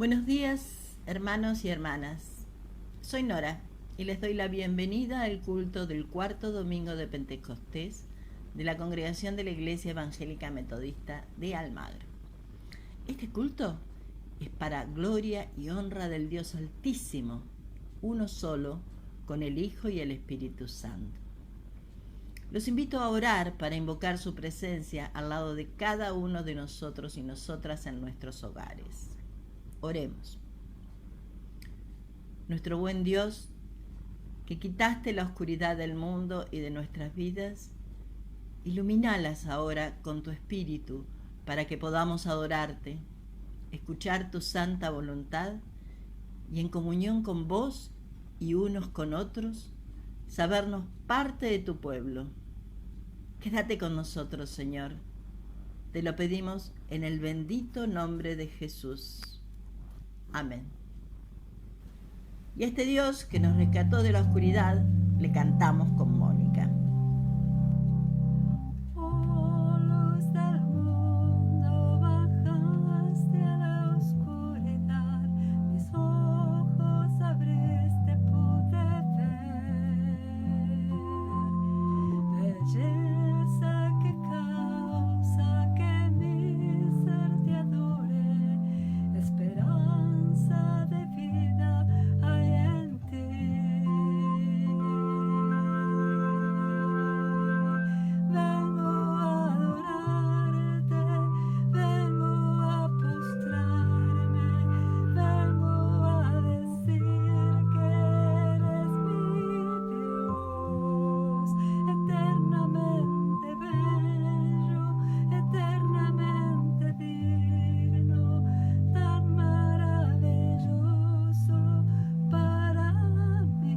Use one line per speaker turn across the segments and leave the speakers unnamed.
Buenos días, hermanos y hermanas. Soy Nora y les doy la bienvenida al culto del cuarto domingo de Pentecostés de la Congregación de la Iglesia Evangélica Metodista de Almagro. Este culto es para gloria y honra del Dios Altísimo, uno solo, con el Hijo y el Espíritu Santo. Los invito a orar para invocar su presencia al lado de cada uno de nosotros y nosotras en nuestros hogares. Oremos. Nuestro buen Dios, que quitaste la oscuridad del mundo y de nuestras vidas, ilumínalas ahora con tu Espíritu para que podamos adorarte, escuchar tu santa voluntad y en comunión con vos y unos con otros, sabernos parte de tu pueblo. Quédate con nosotros, Señor. Te lo pedimos en el bendito nombre de Jesús. Amén. Y a este Dios que nos rescató de la oscuridad, le cantamos con Mónica.
Oh, luz del mundo, bajaste a la oscuridad, mis ojos abriste, pude ver belleza que causa que mi ser te adore, esperanza de vida hay en ti. Vengo a adorarte, vengo a postrarme, vengo a decir que eres mi Dios, eternamente bello, eternamente digno, tan maravilloso para mí.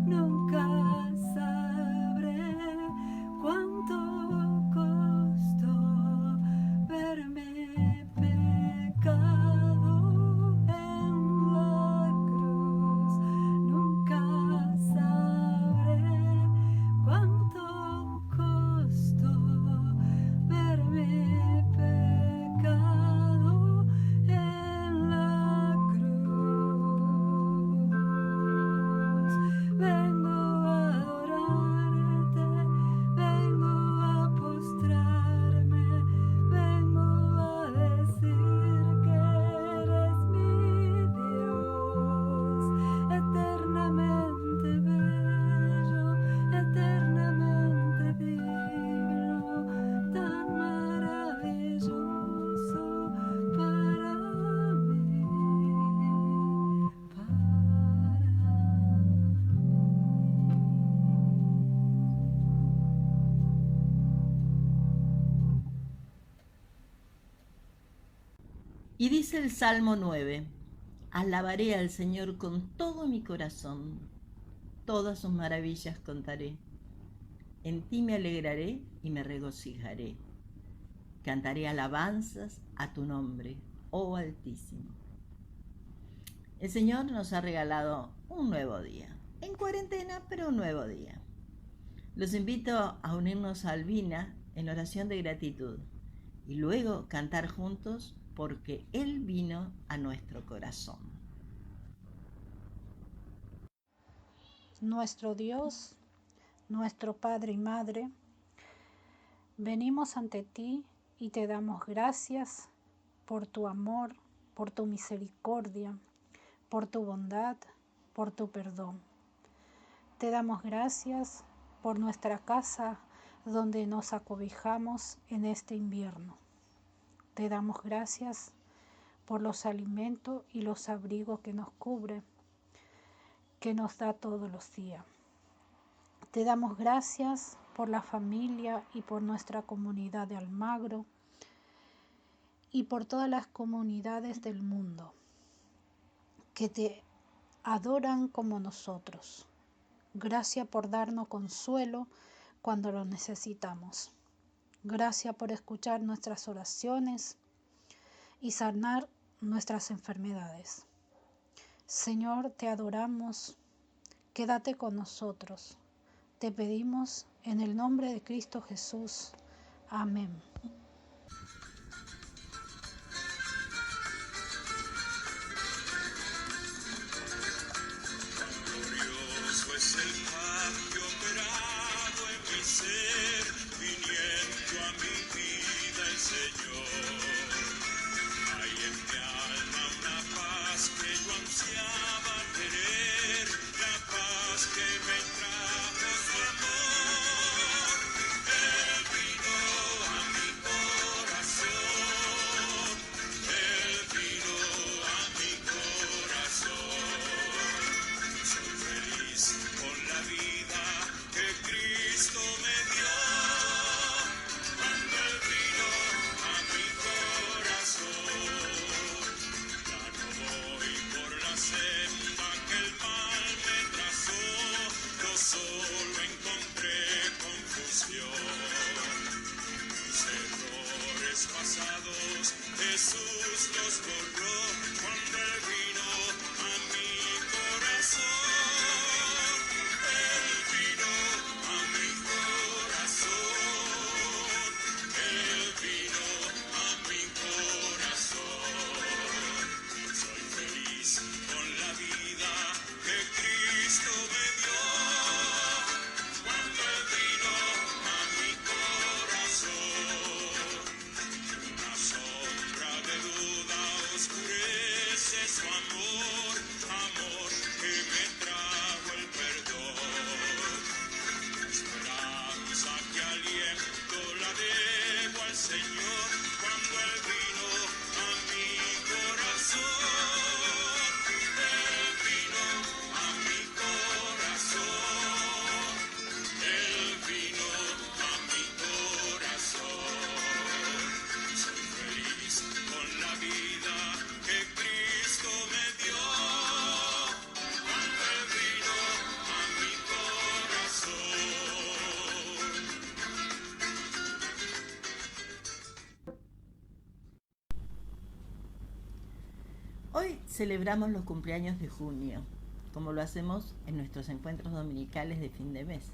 Nunca sabré cuánto costó verme pecado en la cruz. Nunca sabré cuánto costó verme pecado en la cruz. Vengo a adorarte, vengo a postrarme, vengo a decir que eres mi Dios, eternamente bello, eternamente digno, tan maravilloso para mí, para mí.
Y dice el Salmo 9, alabaré al Señor con todo mi corazón, todas sus maravillas contaré. En ti me alegraré y me regocijaré. Cantaré alabanzas a tu nombre, oh Altísimo. El Señor nos ha regalado un nuevo día, en cuarentena, pero un nuevo día. Los invito a unirnos a Albina en oración de gratitud y luego cantar juntos porque Él vino a nuestro corazón.
Nuestro Dios, nuestro Padre y Madre, venimos ante ti y te damos gracias por tu amor, por tu misericordia, por tu bondad, por tu perdón. Te damos gracias por nuestra casa donde nos acobijamos en este invierno. Te damos gracias por los alimentos y los abrigos que nos cubre, que nos da todos los días. Te damos gracias por la familia y por nuestra comunidad de Almagro y por todas las comunidades del mundo que te adoran como nosotros. Gracias por darnos consuelo cuando lo necesitamos. Gracias por escuchar nuestras oraciones y sanar nuestras enfermedades. Señor, te adoramos. Quédate con nosotros. Te pedimos en el nombre de Cristo Jesús. Amén.
Hoy celebramos los cumpleaños de junio, como lo hacemos en nuestros encuentros dominicales de fin de mes.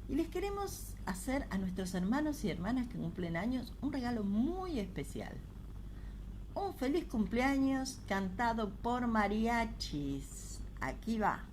Y les queremos hacer a nuestros hermanos y hermanas que cumplen años un regalo muy especial. Un feliz cumpleaños cantado por mariachis. Aquí va.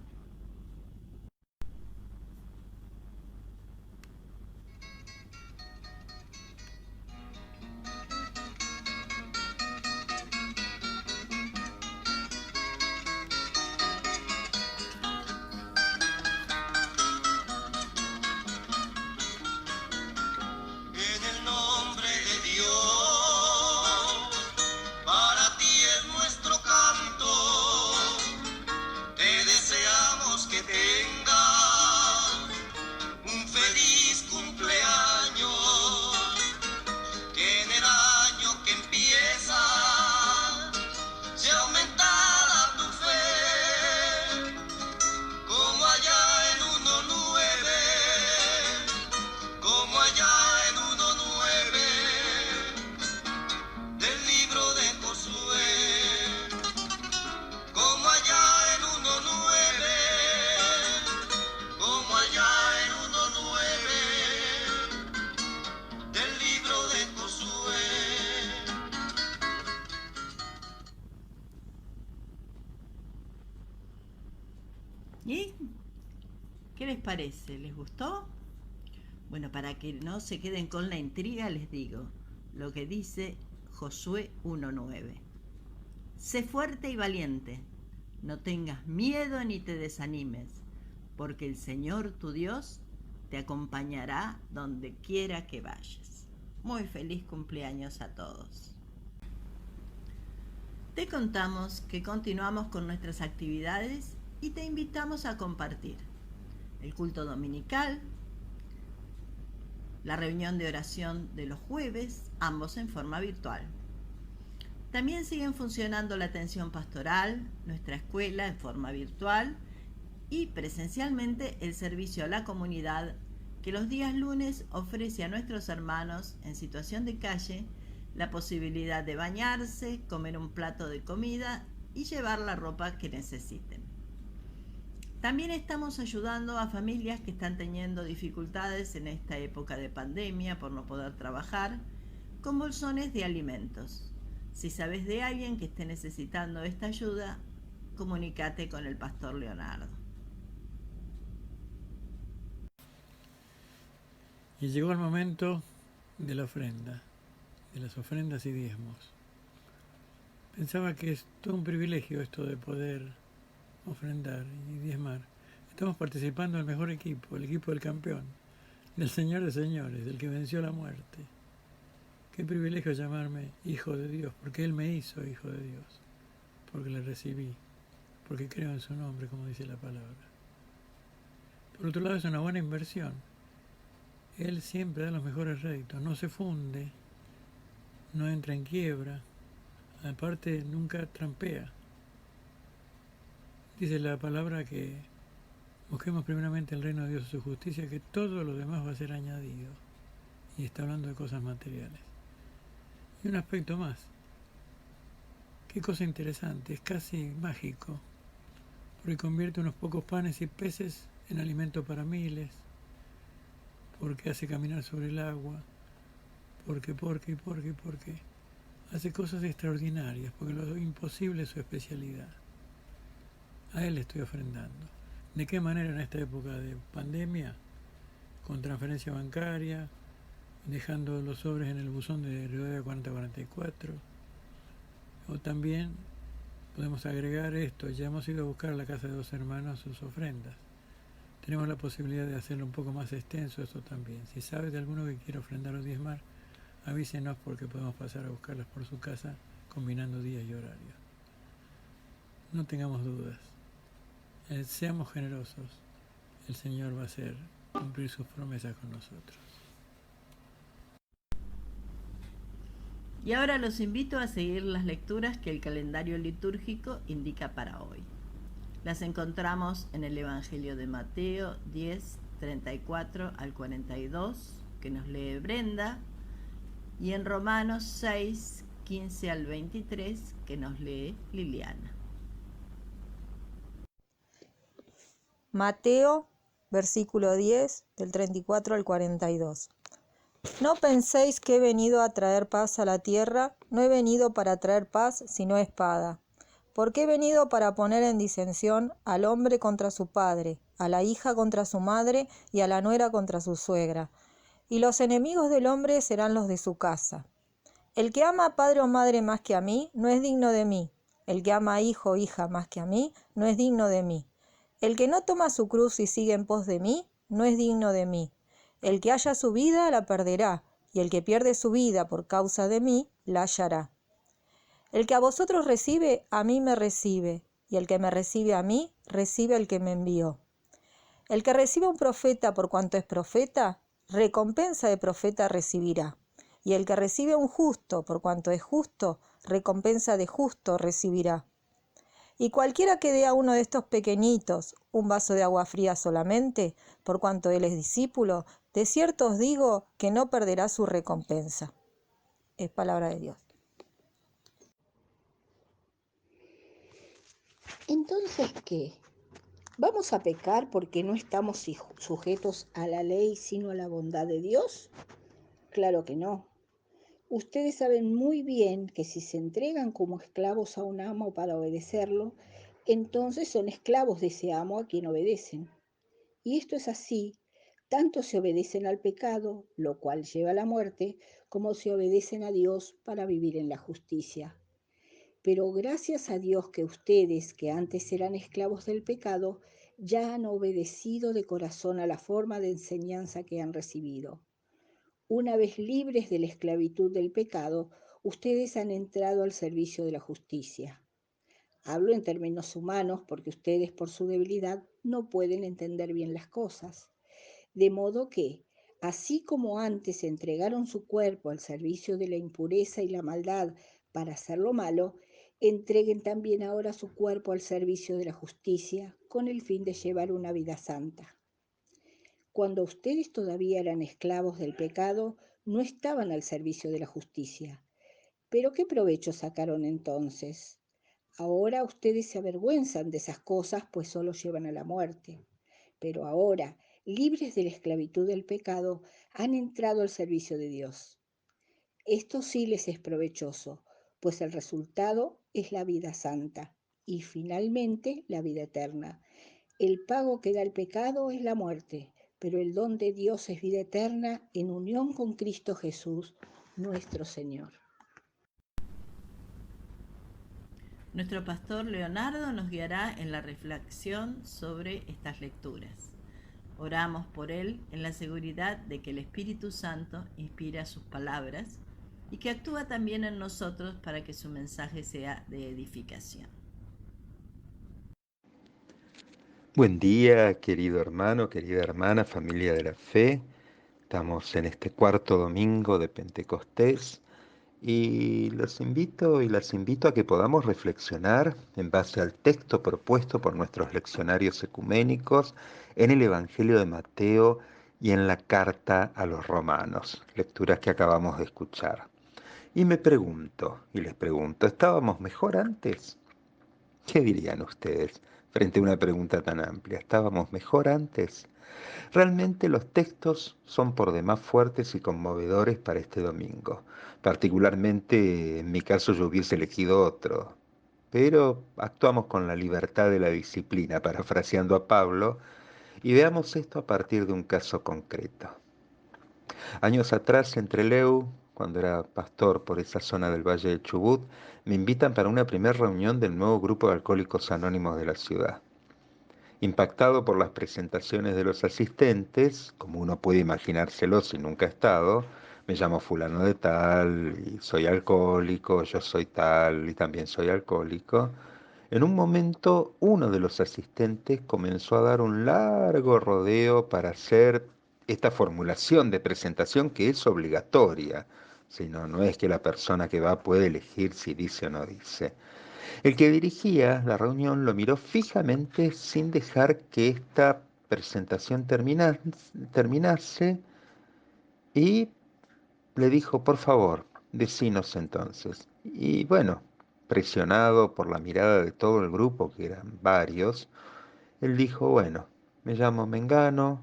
¿Y qué les parece? ¿Les gustó? Bueno, para que no se queden con la intriga, les digo lo que dice Josué 1:9. Sé fuerte y valiente, no tengas miedo ni te desanimes, porque el Señor tu Dios te acompañará donde quiera que vayas. Muy feliz cumpleaños a todos. Te contamos que continuamos con nuestras actividades y te invitamos a compartir el culto dominical, la reunión de oración de los jueves, ambos en forma virtual. También siguen funcionando la atención pastoral, nuestra escuela en forma virtual y presencialmente el servicio a la comunidad que los días lunes ofrece a nuestros hermanos en situación de calle la posibilidad de bañarse, comer un plato de comida y llevar la ropa que necesiten. También estamos ayudando a familias que están teniendo dificultades en esta época de pandemia por no poder trabajar, con bolsones de alimentos. Si sabes de alguien que esté necesitando esta ayuda, comunícate con el pastor Leonardo.
Y llegó el momento de la ofrenda. de las ofrendas y diezmos. Pensaba que es todo un privilegio esto de poder ofrendar y diezmar. Estamos participando del mejor equipo, el equipo del campeón, del Señor de señores, del que venció la muerte. Qué privilegio llamarme hijo de Dios, porque Él me hizo hijo de Dios, porque le recibí, porque creo en su nombre, como dice la palabra. Por otro lado, es una buena inversión. Él siempre da los mejores réditos, no se funde, no entra en quiebra, aparte nunca trampea. Dice la palabra que busquemos primeramente el reino de Dios y su justicia, que todo lo demás va a ser añadido. Y está hablando de cosas materiales. Y un aspecto más. Qué cosa interesante, es casi mágico, porque convierte unos pocos panes y peces en alimento para miles, porque hace caminar sobre el agua, porque. Hace cosas extraordinarias, porque lo imposible es su especialidad. A Él le estoy ofrendando. ¿De qué manera en esta época de pandemia? Con transferencia bancaria, dejando los sobres en el buzón de Rivadavia 4044. O también podemos agregar esto, ya hemos ido a buscar a la casa de dos hermanos sus ofrendas. Tenemos la posibilidad de hacerlo un poco más extenso esto también. Si sabes de alguno que quiera ofrendar o diezmar, avísenos porque podemos pasar a buscarlas por su casa combinando días y horarios. No tengamos dudas. Seamos generosos. El Señor va a hacer cumplir sus promesas con nosotros.
Y ahora los invito a seguir las lecturas que el calendario litúrgico indica para hoy. Las encontramos en el Evangelio de Mateo 10, 34 al 42, que nos lee Brenda, y en Romanos 6, 15 al 23, que nos lee Liliana.
Mateo, versículo 10, del 34 al 42. No penséis que he venido a traer paz a la tierra, no he venido para traer paz, sino espada. Porque he venido para poner en disensión al hombre contra su padre, a la hija contra su madre y a la nuera contra su suegra. Y los enemigos del hombre serán los de su casa. El que ama a padre o madre más que a mí, no es digno de mí. El que ama a hijo o hija más que a mí, no es digno de mí. El que no toma su cruz y sigue en pos de mí, no es digno de mí. El que haya su vida, la perderá, y el que pierde su vida por causa de mí, la hallará. El que a vosotros recibe, a mí me recibe, y el que me recibe a mí, recibe al que me envió. El que recibe a un profeta por cuanto es profeta, recompensa de profeta recibirá. Y el que recibe a un justo por cuanto es justo, recompensa de justo recibirá. Y cualquiera que dé a uno de estos pequeñitos un vaso de agua fría solamente, por cuanto él es discípulo, de cierto os digo que no perderá su recompensa. Es palabra de Dios.
Entonces, ¿qué? ¿Vamos a pecar porque no estamos sujetos a la ley, sino a la bondad de Dios? Claro que no. Ustedes saben muy bien que si se entregan como esclavos a un amo para obedecerlo, entonces son esclavos de ese amo a quien obedecen. Y esto es así, tanto se obedecen al pecado, lo cual lleva a la muerte, como se obedecen a Dios para vivir en la justicia. Pero gracias a Dios que ustedes, que antes eran esclavos del pecado, ya han obedecido de corazón a la forma de enseñanza que han recibido. Una vez libres de la esclavitud del pecado, ustedes han entrado al servicio de la justicia. Hablo en términos humanos porque ustedes por su debilidad no pueden entender bien las cosas. De modo que, así como antes entregaron su cuerpo al servicio de la impureza y la maldad para hacer lo malo, entreguen también ahora su cuerpo al servicio de la justicia con el fin de llevar una vida santa. Cuando ustedes todavía eran esclavos del pecado, no estaban al servicio de la justicia. ¿Pero qué provecho sacaron entonces? Ahora ustedes se avergüenzan de esas cosas, pues solo llevan a la muerte. Pero ahora, libres de la esclavitud del pecado, han entrado al servicio de Dios. Esto sí les es provechoso, pues el resultado es la vida santa y finalmente la vida eterna. El pago que da el pecado es la muerte, pero el don de Dios es vida eterna en unión con Cristo Jesús, nuestro Señor.
Nuestro pastor Leonardo nos guiará en la reflexión sobre estas lecturas. Oramos por él en la seguridad de que el Espíritu Santo inspira sus palabras y que actúa también en nosotros para que su mensaje sea de edificación.
Buen día, querido hermano, querida hermana, familia de la fe. Estamos en este cuarto domingo de Pentecostés y los invito y las invito a que podamos reflexionar en base al texto propuesto por nuestros leccionarios ecuménicos en el Evangelio de Mateo y en la carta a los Romanos, lecturas que acabamos de escuchar. Y me pregunto, y les pregunto, ¿estábamos mejor antes? ¿Qué dirían ustedes frente a una pregunta tan amplia? ¿Estábamos mejor antes? Realmente los textos son por demás fuertes y conmovedores para este domingo. Particularmente en mi caso yo hubiese elegido otro, pero actuamos con la libertad de la disciplina, parafraseando a Pablo, y veamos esto a partir de un caso concreto. Años atrás, en Trelew, cuando era pastor por esa zona del Valle de Chubut, me invitan para una primera reunión del nuevo grupo de alcohólicos anónimos de la ciudad. Impactado por las presentaciones de los asistentes, como uno puede imaginárselo si nunca ha estado, me llamo fulano de tal, y soy alcohólico, yo soy tal y también soy alcohólico. En un momento, uno de los asistentes comenzó a dar un largo rodeo para hacer esta formulación de presentación que es obligatoria. Si no, no es que la persona que va puede elegir si dice o no dice. El que dirigía la reunión lo miró fijamente sin dejar que esta presentación terminase y le dijo, por favor, decinos entonces. Y bueno, presionado por la mirada de todo el grupo, que eran varios, él dijo, bueno, me llamo Mengano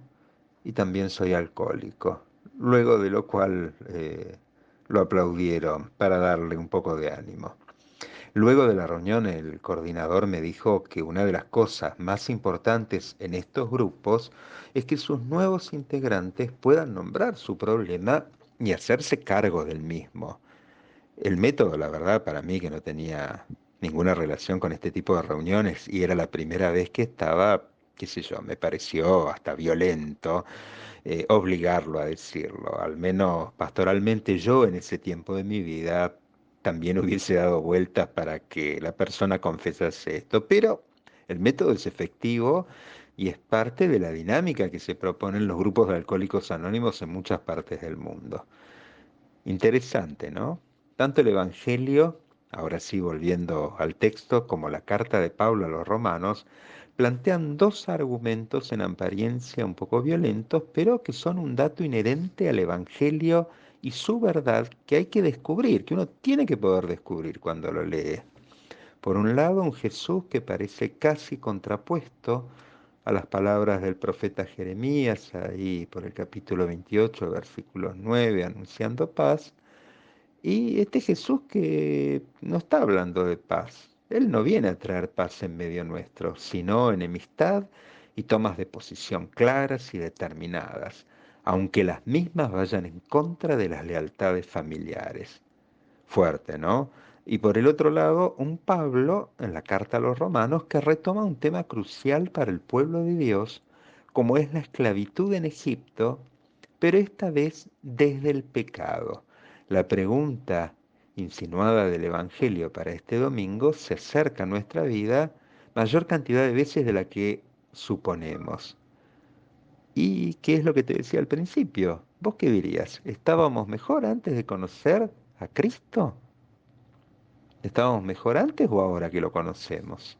y también soy alcohólico. Luego de lo cual lo aplaudieron para darle un poco de ánimo. Luego de la reunión, el coordinador me dijo que una de las cosas más importantes en estos grupos es que sus nuevos integrantes puedan nombrar su problema y hacerse cargo del mismo. El método, la verdad, para mí que no tenía ninguna relación con este tipo de reuniones y era la primera vez que estaba, qué sé yo, me pareció hasta violento obligarlo a decirlo. Al menos pastoralmente yo en ese tiempo de mi vida también hubiese dado vueltas para que la persona confesase esto, pero el método es efectivo y es parte de la dinámica que se proponen los grupos de alcohólicos anónimos en muchas partes del mundo. Interesante, ¿no? Tanto el Evangelio, ahora sí volviendo al texto, como la carta de Pablo a los romanos, plantean dos argumentos en apariencia un poco violentos, pero que son un dato inherente al Evangelio y su verdad que hay que descubrir, que uno tiene que poder descubrir cuando lo lee. Por un lado, un Jesús que parece casi contrapuesto a las palabras del profeta Jeremías, ahí por el capítulo 28, versículos 9, anunciando paz, y este Jesús que no está hablando de paz. Él no viene a traer paz en medio nuestro, sino enemistad y tomas de posición claras y determinadas, aunque las mismas vayan en contra de las lealtades familiares. Fuerte, ¿no? Y por el otro lado, un Pablo en la carta a los romanos que retoma un tema crucial para el pueblo de Dios, como es la esclavitud en Egipto, pero esta vez desde el pecado. La pregunta insinuada del Evangelio para este domingo se acerca a nuestra vida mayor cantidad de veces de la que suponemos. ¿Y qué es lo que te decía al principio? ¿Vos qué dirías? ¿Estábamos mejor antes de conocer a Cristo? ¿Estábamos mejor antes o ahora que lo conocemos?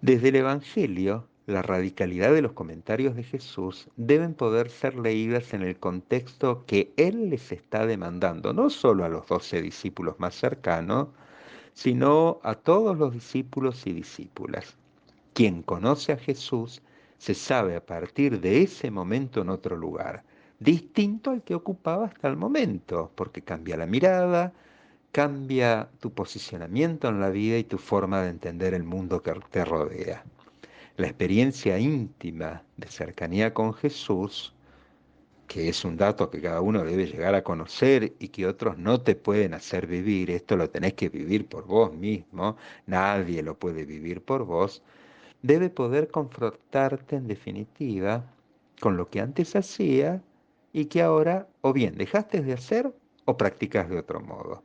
Desde el Evangelio, la radicalidad de los comentarios de Jesús deben poder ser leídas en el contexto que Él les está demandando, no solo a los 12 discípulos más cercanos, sino a todos los discípulos y discípulas. Quien conoce a Jesús se sabe a partir de ese momento en otro lugar, distinto al que ocupaba hasta el momento, porque cambia la mirada, cambia tu posicionamiento en la vida y tu forma de entender el mundo que te rodea. La experiencia íntima de cercanía con Jesús que es un dato que cada uno debe llegar a conocer y que otros no te pueden hacer vivir, esto lo tenés que vivir por vos mismo, nadie lo puede vivir por vos, debe poder confrontarte en definitiva con lo que antes hacía y que ahora o bien dejaste de hacer o practicas de otro modo.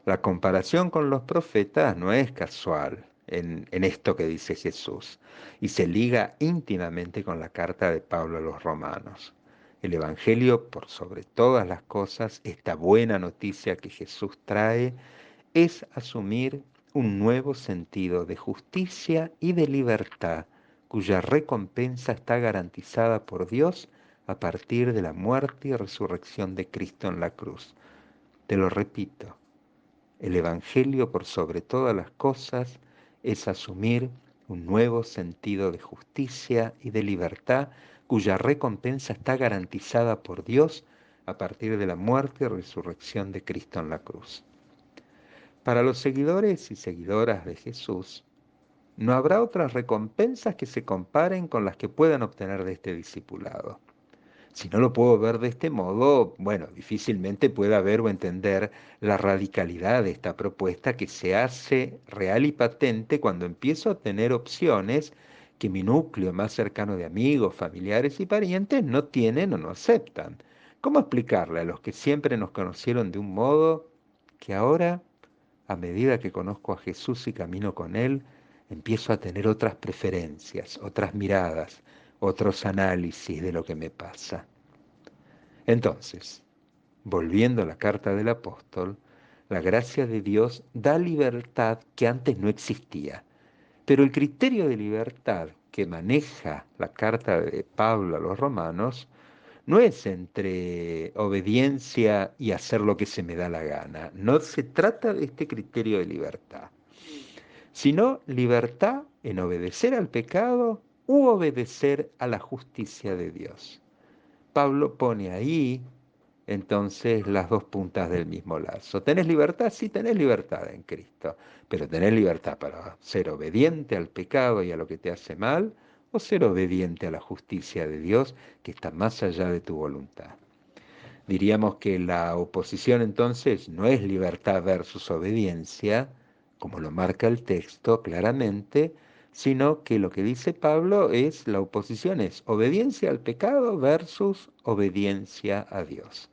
La comparación con los profetas no es casual en esto que dice Jesús y se liga íntimamente con la carta de Pablo a los romanos. El Evangelio, por sobre todas las cosas, esta buena noticia que Jesús trae, es asumir un nuevo sentido de justicia y de libertad, cuya recompensa está garantizada por Dios a partir de la muerte y resurrección de Cristo en la cruz. Te lo repito, el Evangelio por sobre todas las cosas es asumir un nuevo sentido de justicia y de libertad cuya recompensa está garantizada por Dios a partir de la muerte y resurrección de Cristo en la cruz. Para los seguidores y seguidoras de Jesús, no habrá otras recompensas que se comparen con las que puedan obtener de este discipulado. Si no lo puedo ver de este modo, bueno, difícilmente pueda ver o entender la radicalidad de esta propuesta que se hace real y patente cuando empiezo a tener opciones que mi núcleo más cercano de amigos, familiares y parientes no tienen o no aceptan. ¿Cómo explicarle a los que siempre nos conocieron de un modo que ahora, a medida que conozco a Jesús y camino con Él, empiezo a tener otras preferencias, otras miradas, otros análisis de lo que me pasa? Entonces, volviendo a la carta del apóstol, la gracia de Dios da libertad que antes no existía. Pero el criterio de libertad que maneja la carta de Pablo a los romanos no es entre obediencia y hacer lo que se me da la gana. No se trata de este criterio de libertad, sino libertad en obedecer al pecado u obedecer a la justicia de Dios. Pablo pone ahí entonces las dos puntas del mismo lazo. ¿Tenés libertad? Sí, tenés libertad en Cristo, pero tenés libertad para ser obediente al pecado y a lo que te hace mal, o ser obediente a la justicia de Dios que está más allá de tu voluntad. Diríamos que la oposición entonces no es libertad versus obediencia, como lo marca el texto claramente, sino que lo que dice Pablo es la oposición es obediencia al pecado versus obediencia a Dios.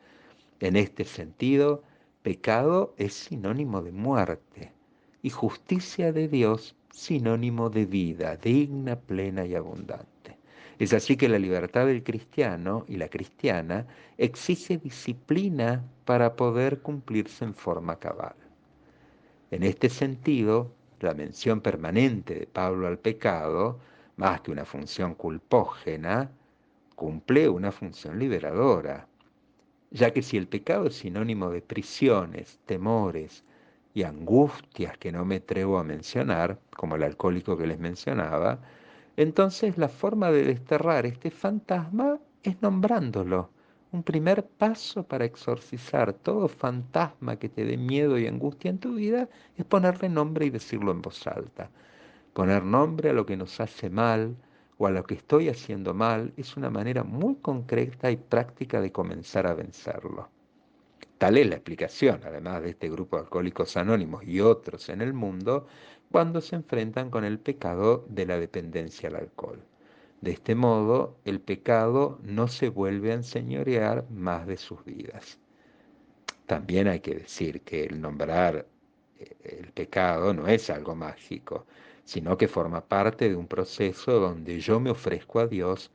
En este sentido, pecado es sinónimo de muerte y justicia de Dios sinónimo de vida digna, plena y abundante. Es así que la libertad del cristiano y la cristiana exige disciplina para poder cumplirse en forma cabal. En este sentido, la mención permanente de Pablo al pecado, más que una función culpógena, cumple una función liberadora, ya que si el pecado es sinónimo de prisiones, temores y angustias que no me atrevo a mencionar, como el alcohólico que les mencionaba, entonces la forma de desterrar este fantasma es nombrándolo. Un primer paso para exorcizar todo fantasma que te dé miedo y angustia en tu vida es ponerle nombre y decirlo en voz alta. Poner nombre a lo que nos hace mal o a lo que estoy haciendo mal es una manera muy concreta y práctica de comenzar a vencerlo. Tal es la explicación, además de este grupo de alcohólicos anónimos y otros en el mundo, cuando se enfrentan con el pecado de la dependencia al alcohol. De este modo, el pecado no se vuelve a enseñorear más de sus vidas. También hay que decir que el nombrar el pecado no es algo mágico, sino que forma parte de un proceso donde yo me ofrezco a Dios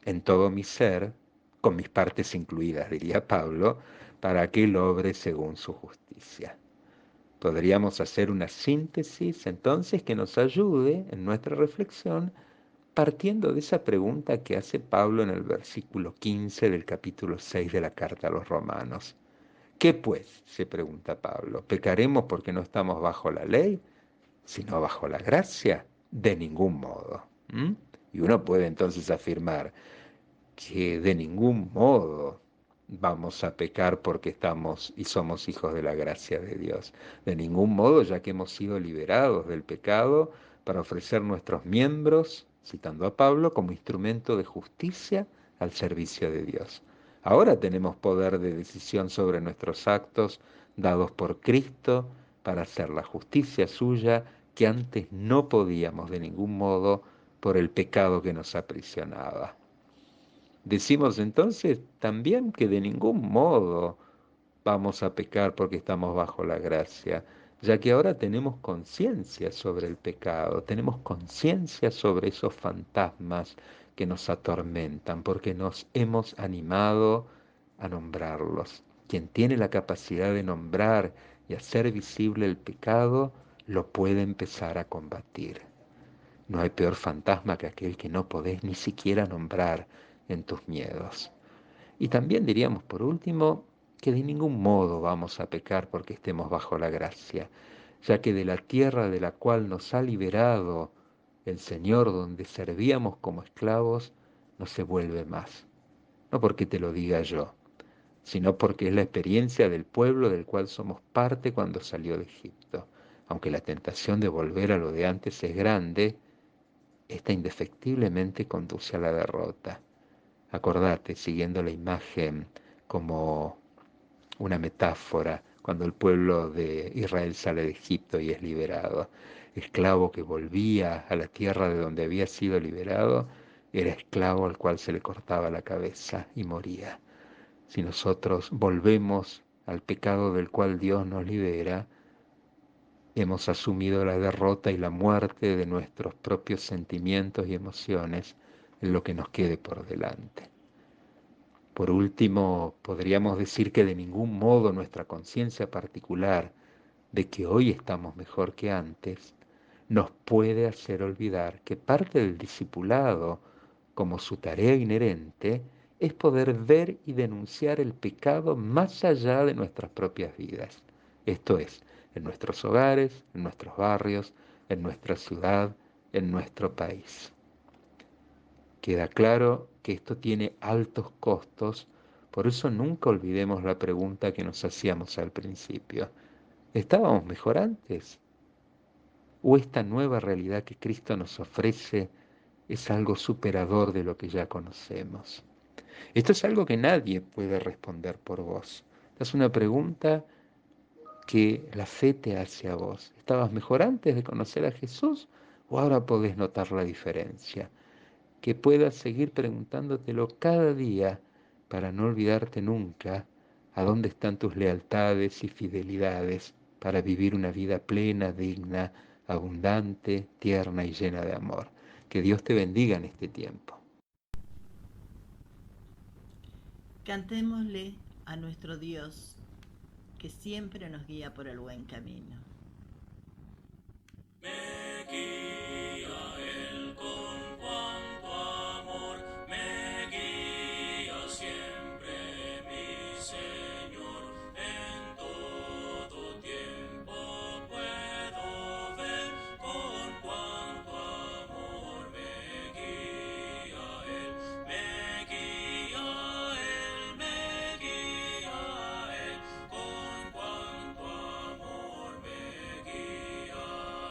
en todo mi ser, con mis partes incluidas, diría Pablo, para que Él obre según su justicia. Podríamos hacer una síntesis entonces que nos ayude en nuestra reflexión partiendo de esa pregunta que hace Pablo en el versículo 15 del capítulo 6 de la carta a los Romanos. ¿Qué pues? Se pregunta Pablo. ¿Pecaremos porque no estamos bajo la ley, sino bajo la gracia? De ningún modo. ¿Mm? Y uno puede entonces afirmar que de ningún modo vamos a pecar porque estamos y somos hijos de la gracia de Dios. De ningún modo, ya que hemos sido liberados del pecado para ofrecer nuestros miembros, citando a Pablo, como instrumento de justicia al servicio de Dios. Ahora tenemos poder de decisión sobre nuestros actos dados por Cristo para hacer la justicia suya que antes no podíamos de ningún modo por el pecado que nos aprisionaba. Decimos entonces también que de ningún modo vamos a pecar porque estamos bajo la gracia, ya que ahora tenemos conciencia sobre el pecado, tenemos conciencia sobre esos fantasmas que nos atormentan, porque nos hemos animado a nombrarlos. Quien tiene la capacidad de nombrar y hacer visible el pecado, lo puede empezar a combatir. No hay peor fantasma que aquel que no podés ni siquiera nombrar en tus miedos. Y también diríamos, por último, que de ningún modo vamos a pecar porque estemos bajo la gracia, ya que de la tierra de la cual nos ha liberado el Señor, donde servíamos como esclavos, no se vuelve más. No porque te lo diga yo, sino porque es la experiencia del pueblo del cual somos parte cuando salió de Egipto. Aunque la tentación de volver a lo de antes es grande, esta indefectiblemente conduce a la derrota. Acordate, siguiendo la imagen como una metáfora, cuando el pueblo de Israel sale de Egipto y es liberado. Esclavo que volvía a la tierra de donde había sido liberado, era esclavo al cual se le cortaba la cabeza y moría. Si nosotros volvemos al pecado del cual Dios nos libera, hemos asumido la derrota y la muerte de nuestros propios sentimientos y emociones en lo que nos quede por delante. Por último, podríamos decir que de ningún modo nuestra conciencia particular de que hoy estamos mejor que antes nos puede hacer olvidar que parte del discipulado, como su tarea inherente, es poder ver y denunciar el pecado más allá de nuestras propias vidas. Esto es, en nuestros hogares, en nuestros barrios, en nuestra ciudad, en nuestro país. Queda claro que esto tiene altos costos, por eso nunca olvidemos la pregunta que nos hacíamos al principio. ¿Estábamos mejor antes? ¿O esta nueva realidad que Cristo nos ofrece es algo superador de lo que ya conocemos? Esto es algo que nadie puede responder por vos. Esta es una pregunta que la fe te hace a vos. ¿Estabas mejor antes de conocer a Jesús o ahora podés notar la diferencia? Que puedas seguir preguntándotelo cada día para no olvidarte nunca a dónde están tus lealtades y fidelidades para vivir una vida plena, digna, abundante, tierna y llena de amor. Que Dios te bendiga en este tiempo.
Cantémosle a nuestro Dios, que siempre nos guía por el buen camino.
Me guía Él con cuanto amor, me guía siempre mi Señor. En todo tiempo puedo ver con cuanto amor me guía Él, me guía Él, me guía Él, con cuanto amor me guía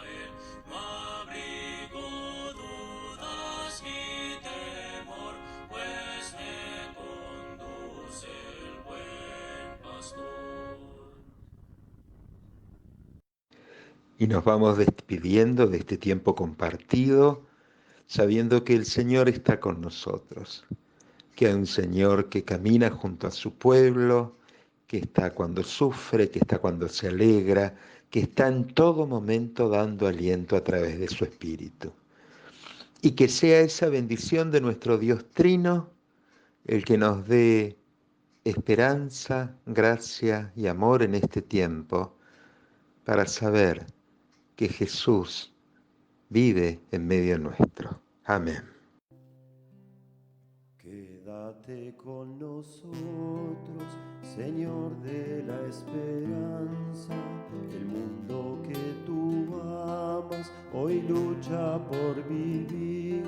Él. No abrigo dudas ni temor, pues me conduce el buen pastor.
Y nos vamos despidiendo de este tiempo compartido, sabiendo que el Señor está con nosotros, que hay un Señor que camina junto a su pueblo, que está cuando sufre, que está cuando se alegra, que está en todo momento dando aliento a través de su Espíritu. Y que sea esa bendición de nuestro Dios Trino el que nos dé esperanza, gracia y amor en este tiempo para saber que Jesús vive en medio nuestro. Amén.
Quédate con nosotros, Señor de la esperanza. El mundo que tú amas hoy lucha por vivir.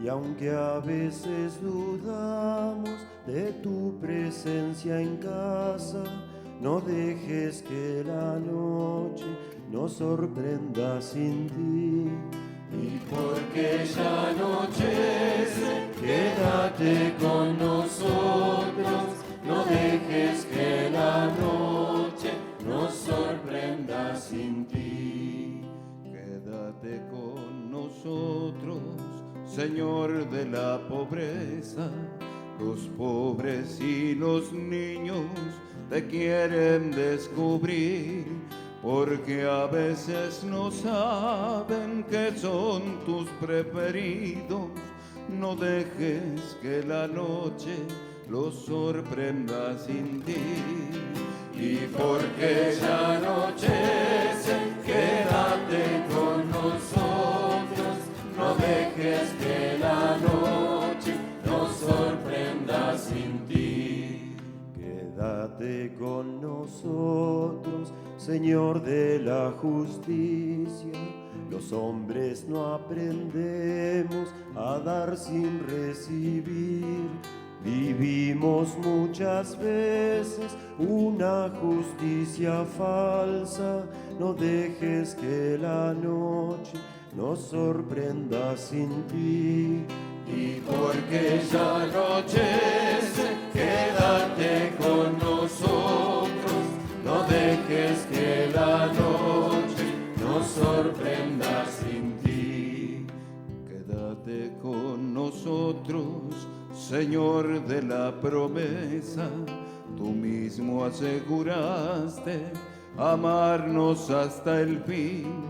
Y aunque a veces dudamos de tu presencia en casa, no dejes que la noche nos sorprenda sin ti. Y porque ya anochece, quédate con nosotros,
Señor de la pobreza. Los pobres y los niños te quieren descubrir, porque a veces no saben que son tus preferidos. No dejes que la noche los sorprenda sin ti. Y porque ya anochece, quédate con nosotros. No dejes que la noche nos sorprenda sin ti.
Quédate con nosotros, Señor de la justicia. Los hombres no aprendemos a dar sin recibir. Vivimos muchas veces una justicia falsa. No dejes que la noche nos sorprenda sin ti.
Y porque ya anochece, quédate con nosotros. No dejes que la noche nos sorprenda sin ti. Quédate con nosotros, Señor de la promesa. Tú mismo aseguraste amarnos hasta el fin.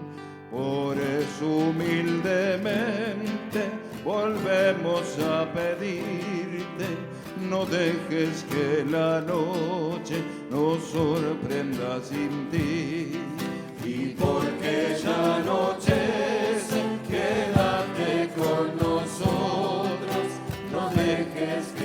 Por eso humildemente volvemos a pedirte, no dejes que la noche nos sorprenda sin ti. Y porque ya anochece, quédate con nosotros, no dejes que